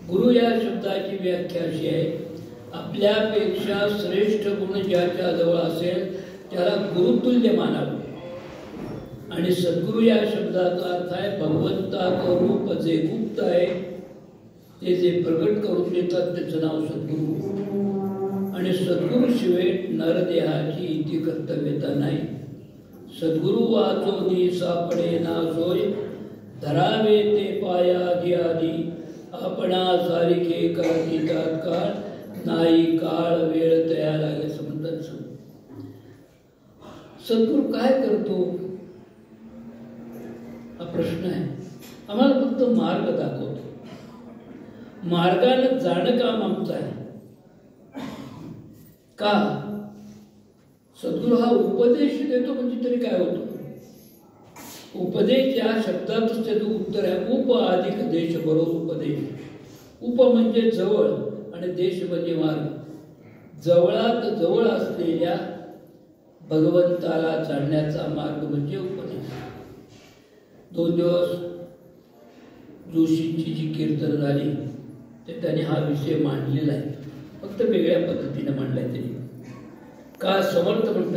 गुरु या शब्दाची व्याख्या अशी आहे, आपल्यापेक्षा श्रेष्ठ गुण ज्याच्या जवळ असेल त्याला गुरुतुल्य मानावे. आणि सद्गुरु या शब्दाचा अर्थ आहे भगवंताचं रूप जे गुप्त आहे ते जे प्रकट करून देतात त्याचं नाव सद्गुरु. आणि सद्गुरु शिवाय नरदेहाची इति कर्तव्यता नाही. सद्गुरु वाचोनी सापडे ना सोय, धरावे ते पायाधी आधी, आपणा सारिखे करती तात्काळ, नाही काळ वेळ तया लागे. समजतात. सद्गुरु काय करतो हा प्रश्न आहे. आम्हाला फक्त मार्ग दाखवतो. मार्गाने जाणं काम आमचं आहे. का? सद्गुरु हा उपदेश देतो म्हणजे तरी काय होतं? उपदेश या शब्दातच त्याचं उत्तर आहे. उप अधिक देश बरोबर उपदेश. उप म्हणजे जवळ आणि देश म्हणजे मार्ग. जवळात जवळ असलेल्या भगवंताला जाणण्याचा मार्ग म्हणजे उपदेश. 2 दिवस जोशींची जी कीर्तन झाली ते त्याने हा विषय मांडलेला आहे. फक्त वेगळ्या पद्धतीने मांडलाय. तरी का समर्थ म्हणतात